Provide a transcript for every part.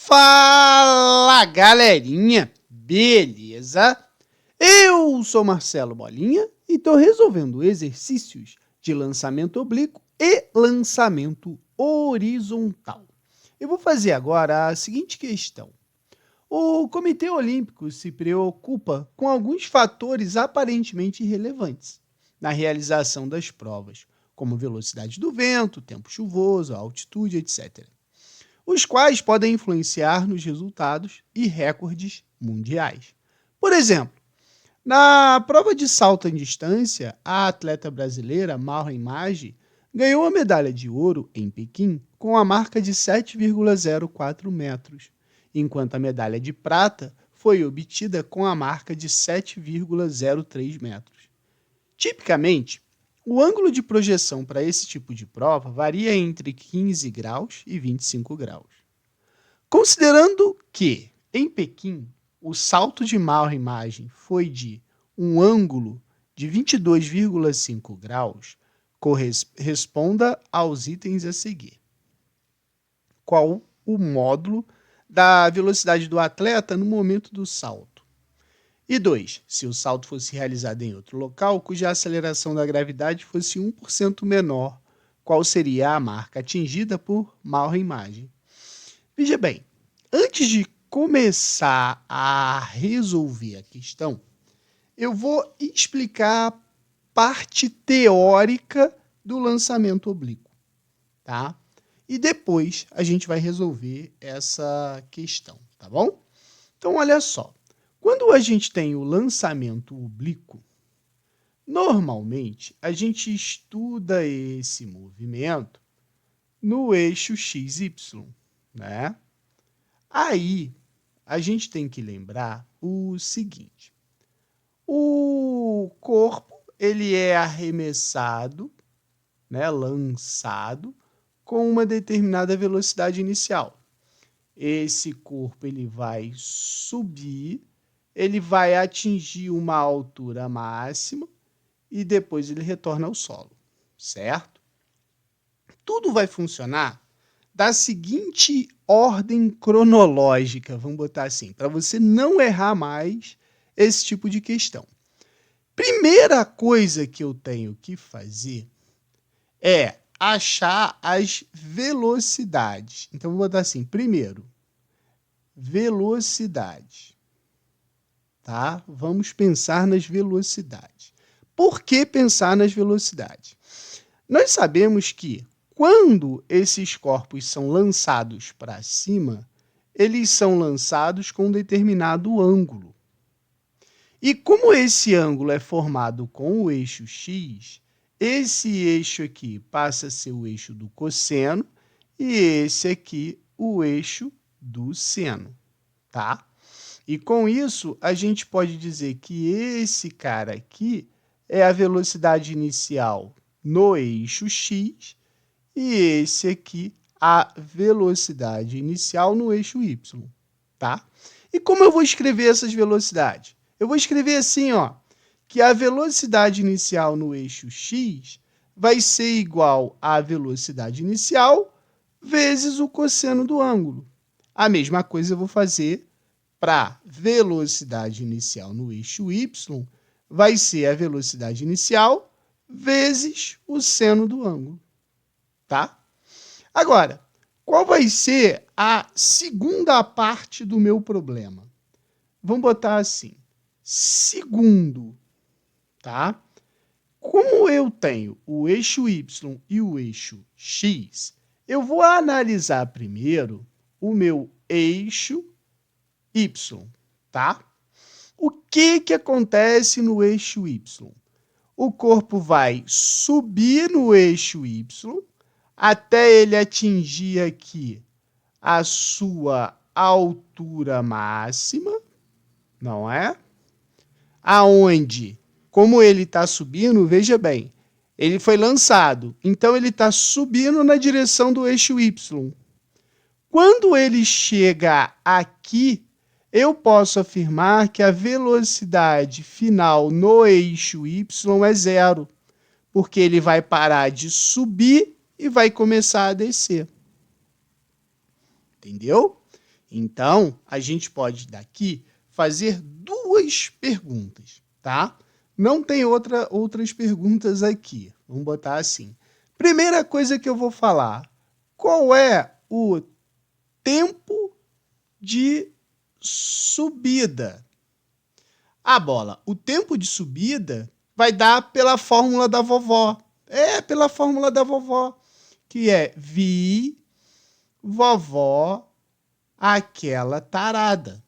Fala, galerinha! Beleza? Eu sou Marcelo Bolinha e estou resolvendo exercícios de lançamento oblíquo e lançamento horizontal. Eu vou fazer agora a seguinte questão. O Comitê Olímpico se preocupa com alguns fatores aparentemente irrelevantes na realização das provas, como velocidade do vento, tempo chuvoso, altitude, etc., os quais podem influenciar nos resultados e recordes mundiais. Por exemplo, na prova de salto em distância, a atleta brasileira Marlene Maggi ganhou a medalha de ouro em Pequim com a marca de 7,04 metros, enquanto a medalha de prata foi obtida com a marca de 7,03 metros. Tipicamente, o ângulo de projeção para esse tipo de prova varia entre 15 graus e 25 graus. Considerando que, em Pequim, o salto de Marlene foi de um ângulo de 22,5 graus, responda aos itens a seguir. Qual o módulo da velocidade do atleta no momento do salto? E 2. Se o salto fosse realizado em outro local, cuja aceleração da gravidade fosse 1% menor, qual seria a marca atingida por Marlene? Veja bem, antes de começar a resolver a questão, eu vou explicar a parte teórica do lançamento oblíquo, tá? E depois a gente vai resolver essa questão, tá bom? Então, olha só. Quando a gente tem o lançamento oblíquo, normalmente a gente estuda esse movimento no eixo XY, né? Aí, a gente tem que lembrar o seguinte. O corpo, ele é arremessado, né, lançado, com uma determinada velocidade inicial. Esse corpo ele vai subir, ele vai atingir uma altura máxima e depois ele retorna ao solo, certo? Tudo vai funcionar da seguinte ordem cronológica, vamos botar assim, para você não errar mais esse tipo de questão. Primeira coisa que eu tenho que fazer é achar as velocidades. Então, vou botar assim, primeiro, velocidade. Tá? Vamos pensar nas velocidades. Por que pensar nas velocidades? Nós sabemos que quando esses corpos são lançados para cima, eles são lançados com um determinado ângulo. E como esse ângulo é formado com o eixo X, esse eixo aqui passa a ser o eixo do cosseno e esse aqui o eixo do seno, tá? E com isso, a gente pode dizer que esse cara aqui é a velocidade inicial no eixo X e esse aqui a velocidade inicial no eixo Y, tá? E como eu vou escrever essas velocidades? Eu vou escrever assim, ó, que a velocidade inicial no eixo X vai ser igual à velocidade inicial vezes o cosseno do ângulo. A mesma coisa eu vou fazer para velocidade inicial no eixo Y, vai ser a velocidade inicial vezes o seno do ângulo, tá? Agora, qual vai ser a segunda parte do meu problema? Vamos botar assim, segundo, tá? Como eu tenho o eixo Y e o eixo X, eu vou analisar primeiro o meu eixo Y, tá? O que acontece no eixo Y? O corpo vai subir no eixo Y até ele atingir aqui a sua altura máxima, não é? Aonde, como ele está subindo, veja bem, ele foi lançado, então ele está subindo na direção do eixo Y. Quando ele chega aqui, eu posso afirmar que a velocidade final no eixo Y é zero, porque ele vai parar de subir e vai começar a descer. Entendeu? Então, a gente pode daqui fazer duas perguntas, tá? Não tem outras perguntas aqui. Vamos botar assim. Primeira coisa que eu vou falar. Qual é o tempo de subida? Bola, o tempo de subida vai dar pela fórmula da vovó. Pela fórmula da vovó, que é vi vovó aquela tarada.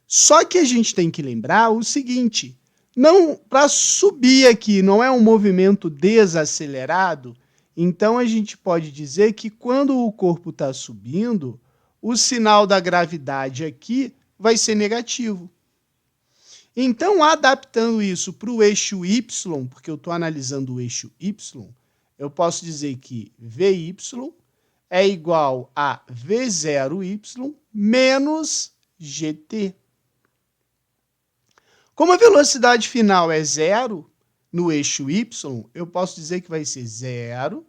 Só que a gente tem que lembrar o seguinte, não, para subir aqui não é um movimento desacelerado, então a gente pode dizer que quando o corpo está subindo, o sinal da gravidade aqui vai ser negativo. Então, adaptando isso para o eixo Y, porque eu estou analisando o eixo Y, eu posso dizer que VY é igual a V0Y menos GT. Como a velocidade final é zero no eixo Y, eu posso dizer que vai ser 0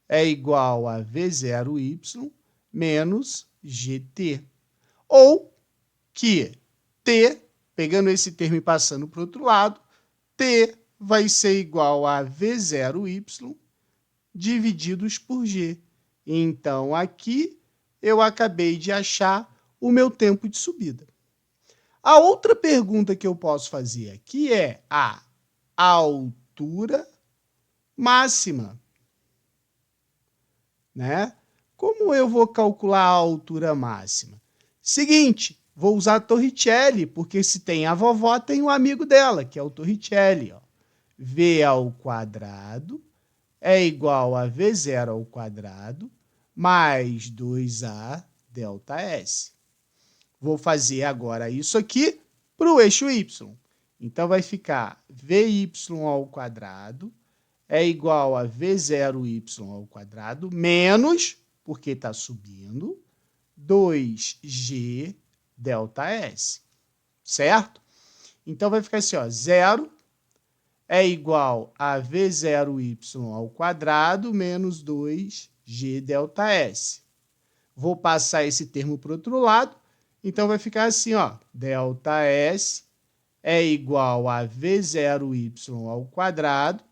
é igual a V0Y menos GT. Ou que T, pegando esse termo e passando para o outro lado, T vai ser igual a V0Y divididos por G. Então, aqui eu acabei de achar o meu tempo de subida. A outra pergunta que eu posso fazer aqui é a altura máxima, né? Como eu vou calcular a altura máxima? Seguinte, vou usar a Torricelli, porque se tem a vovó, tem um amigo dela, que é o Torricelli. Ó. V ao quadrado é igual a V0 ao quadrado mais 2A delta S. Vou fazer agora isso aqui para o eixo Y. Então, vai ficar Vy ao quadrado é igual a V0y ao quadrado menos, porque está subindo, 2G delta S. Certo? Então, vai ficar assim, ó, 0 é igual a V0y ao quadrado menos 2G delta S. Vou passar esse termo para o outro lado. Então, vai ficar assim, ó, delta S é igual a V0y ao quadrado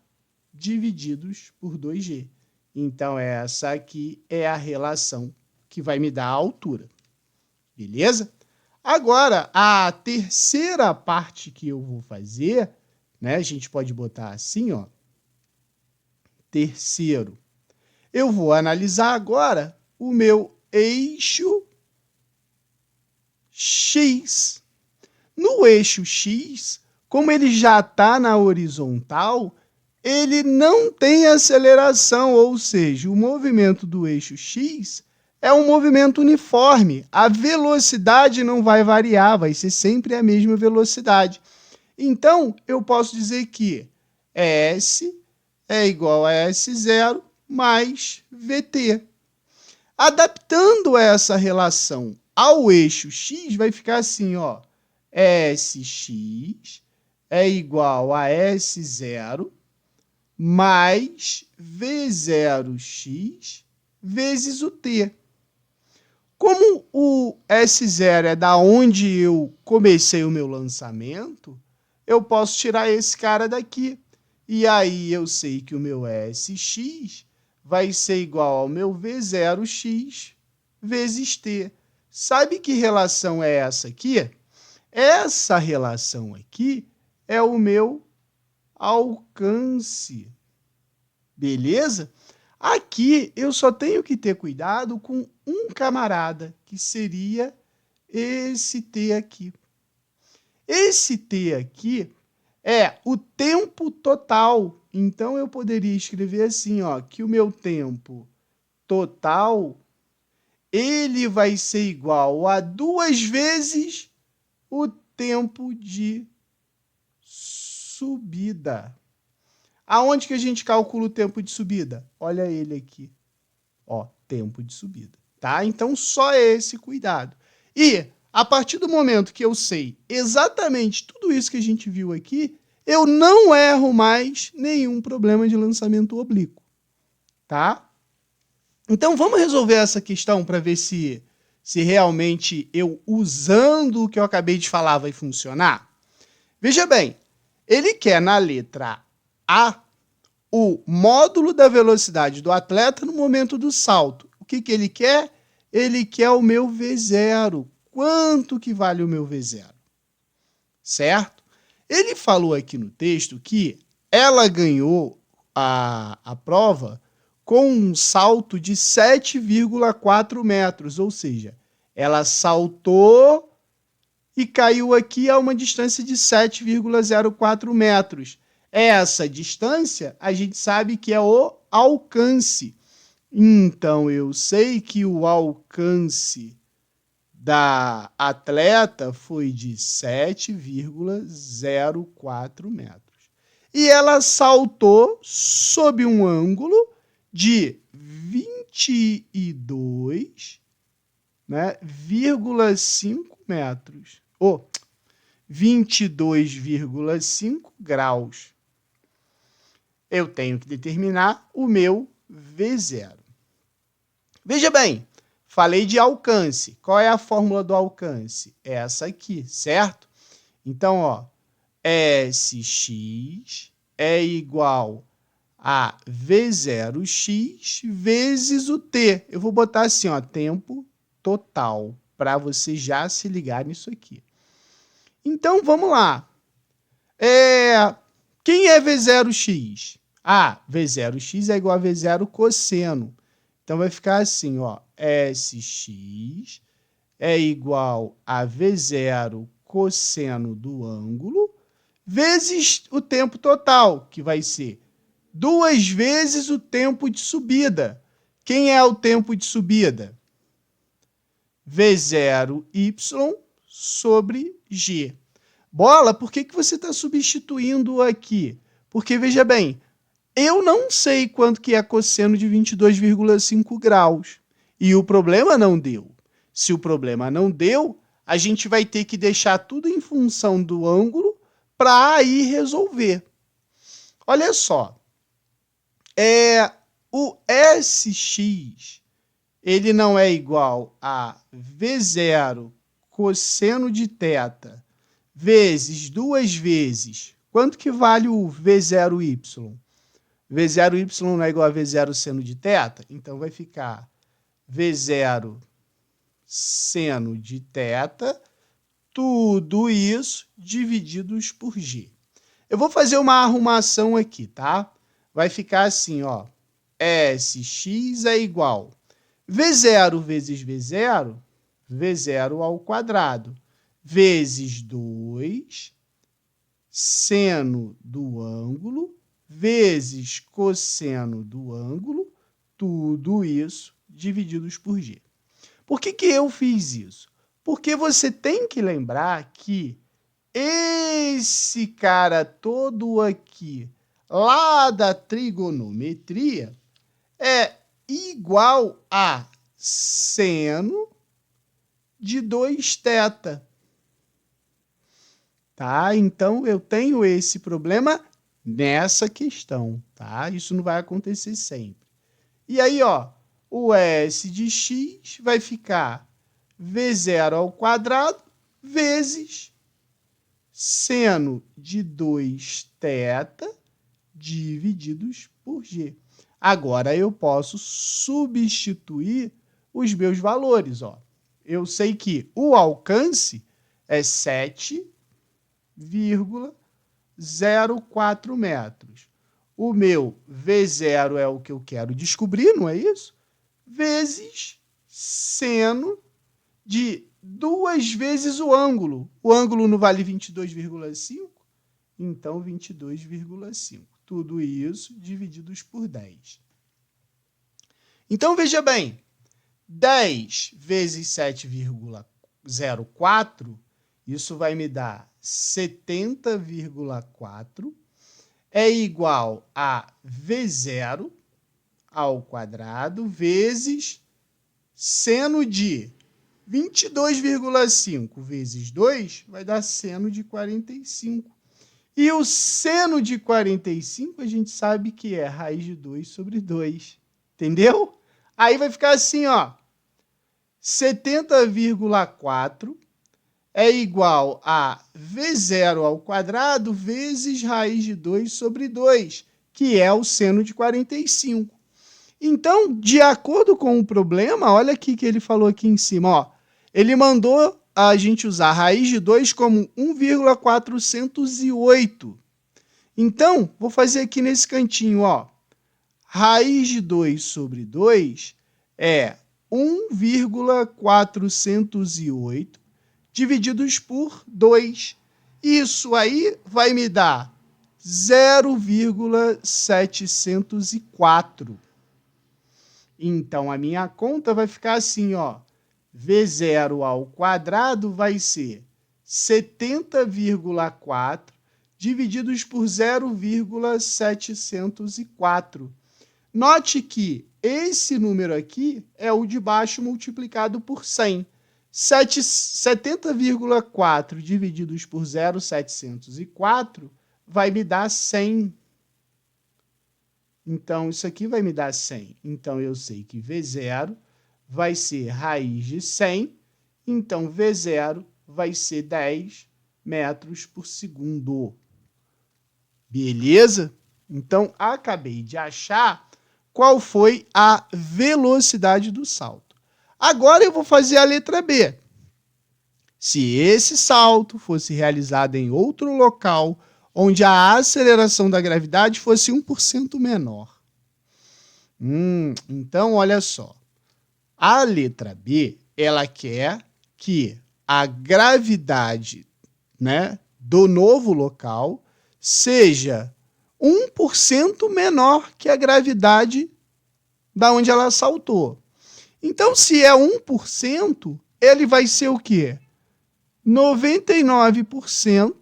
divididos por 2G. Então, essa aqui é a relação que vai me dar a altura. Beleza? Agora, a terceira parte que eu vou fazer, né, a gente pode botar assim, ó, terceiro. Eu vou analisar agora o meu eixo X. No eixo X, como ele já está na horizontal, ele não tem aceleração, ou seja, o movimento do eixo X é um movimento uniforme. A velocidade não vai variar, vai ser sempre a mesma velocidade. Então, eu posso dizer que S é igual a S0 mais VT. Adaptando essa relação ao eixo X, vai ficar assim, ó, SX é igual a S0 mais V0x vezes o T. Como o S0 é da onde eu comecei o meu lançamento, eu posso tirar esse cara daqui. E aí eu sei que o meu SX vai ser igual ao meu V0x vezes T. Sabe que relação é essa aqui? Essa relação aqui é o meu alcance. Beleza? Aqui eu só tenho que ter cuidado com um camarada, que seria esse T aqui. Esse T aqui é o tempo total. Então, eu poderia escrever assim, ó, que o meu tempo total ele vai ser igual a 2 vezes o tempo de subida. Aonde que a gente calcula o tempo de subida? Olha ele aqui. Ó, tempo de subida, tá? Então, só esse cuidado. E, a partir do momento que eu sei exatamente tudo isso que a gente viu aqui, eu não erro mais nenhum problema de lançamento oblíquo, tá? Então, vamos resolver essa questão para ver se se realmente eu usando o que eu acabei de falar vai funcionar? Veja bem, ele quer na letra A o módulo da velocidade do atleta no momento do salto. O que ele quer? Ele quer o meu V0. Quanto que vale o meu V0? Certo? Ele falou aqui no texto que ela ganhou a prova com um salto de 7,4 metros, ou seja, ela saltou e caiu aqui a uma distância de 7,04 metros. Essa distância, a gente sabe que é o alcance. Então, eu sei que o alcance da atleta foi de 7,04 metros. E ela saltou sob um ângulo de 22,5 metros. 22,5 graus. Eu tenho que determinar o meu V0. Veja bem, falei de alcance. Qual é a fórmula do alcance? Essa aqui, certo? Então, ó, SX é igual a V0x vezes o T. Eu vou botar assim, ó, tempo total, para você já se ligar nisso aqui. Então, vamos lá. Quem é V0x? V0x é igual a V0 cosseno. Então, vai ficar assim, ó, SX é igual a V0 cosseno do ângulo vezes o tempo total, que vai ser 2 vezes o tempo de subida. Quem é o tempo de subida? V0y sobre G. Bola, por que você está substituindo aqui? Porque, veja bem, eu não sei quanto que é cosseno de 22,5 graus. E o problema não deu. Se o problema não deu, a gente vai ter que deixar tudo em função do ângulo para aí resolver. Olha só. O SX ele não é igual a V0 cosseno de θ vezes 2 vezes. Quanto que vale o V0y? V0y não é igual a V0 seno de θ? Então, vai ficar V0 seno de θ, tudo isso divididos por G. Eu vou fazer uma arrumação aqui, tá? Vai ficar assim, ó. SX é igual V0 vezes V0, V0 ao quadrado, vezes 2 seno do ângulo, vezes cosseno do ângulo, tudo isso divididos por G. Por que eu fiz isso? Porque você tem que lembrar que esse cara todo aqui, lá da trigonometria, é igual a seno de 2θ. Tá? Então, eu tenho esse problema nessa questão, tá? Isso não vai acontecer sempre. E aí, ó, o S de x vai ficar V0 ao quadrado vezes seno de 2θ divididos por G. Agora, eu posso substituir os meus valores, ó. Eu sei que o alcance é 7,04 metros. O meu V0 é o que eu quero descobrir, não é isso? Vezes seno de 2 vezes o ângulo. O ângulo não vale 22,5? Então, 22,5. Tudo isso divididos por 10. Então, veja bem, 10 vezes 7,04, isso vai me dar 70,4, é igual a V0 ao quadrado vezes seno de 22,5 vezes 2 vai dar seno de 45. E o seno de 45 a gente sabe que é raiz de 2 sobre 2. Entendeu? Aí vai ficar assim, ó. 70,4 é igual a V0 ao quadrado vezes raiz de 2 sobre 2, que é o seno de 45. Então, de acordo com o problema, olha aqui que ele falou aqui em cima, ó. Ele mandou a gente usar raiz de 2 como 1,408. Então, vou fazer aqui nesse cantinho, ó. Raiz de 2 sobre 2 é 1,408 divididos por 2. Isso aí vai me dar 0,704. Então, a minha conta vai ficar assim, ó. V0 ao quadrado vai ser 70,4 divididos por 0,704. Note que esse número aqui é o de baixo multiplicado por 100. 70,4 divididos por 0,704 vai me dar 100. Então, isso aqui vai me dar 100. Então, eu sei que V0 vai ser raiz de 100. Então, V0 vai ser 10 metros por segundo. Beleza? Então, acabei de achar qual foi a velocidade do salto. Agora eu vou fazer a letra B. Se esse salto fosse realizado em outro local, onde a aceleração da gravidade fosse 1% menor. Então, olha só. A letra B, ela quer que a gravidade, né, do novo local seja 1% menor que a gravidade da onde ela saltou. Então, se é 1%, ele vai ser o quê? 99%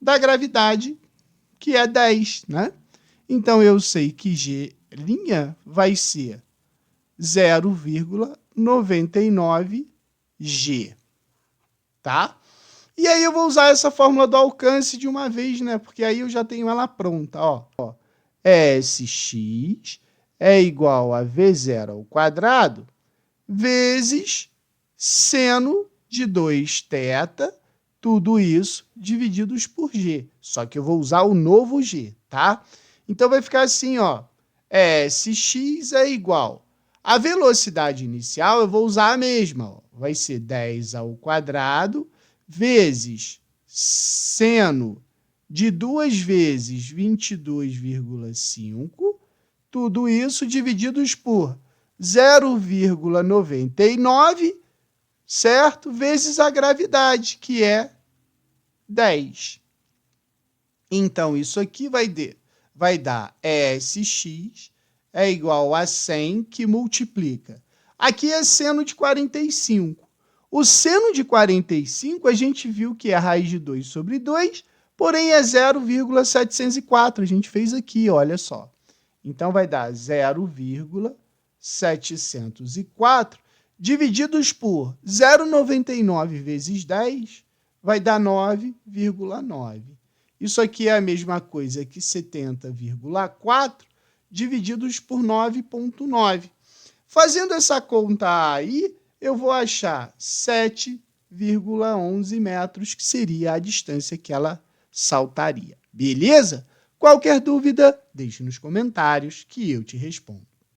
da gravidade, que é 10, né? Então, eu sei que G' vai ser 0,99G, tá? E aí eu vou usar essa fórmula do alcance de uma vez, né? Porque aí eu já tenho ela pronta, ó. Sx é igual a V0 ao quadrado vezes seno de 2θ, tudo isso divididos por G. Só que eu vou usar o novo G, tá? Então, vai ficar assim, ó. Sx é igual. A velocidade inicial eu vou usar a mesma, ó. Vai ser 10 ao quadrado vezes seno de 2 vezes 22,5, tudo isso divididos por 0,99, certo? Vezes a gravidade, que é 10. Então, isso aqui vai dar Sx é igual a 100, que multiplica. Aqui é seno de 45. O seno de 45, a gente viu que é a raiz de 2 sobre 2, porém é 0,704. A gente fez aqui, olha só. Então, vai dar 0,704 divididos por 0,99 vezes 10, vai dar 9,9. Isso aqui é a mesma coisa que 70,4 divididos por 9,9. Fazendo essa conta aí, eu vou achar 7,11 metros, que seria a distância que ela saltaria. Beleza? Qualquer dúvida, deixe nos comentários que eu te respondo.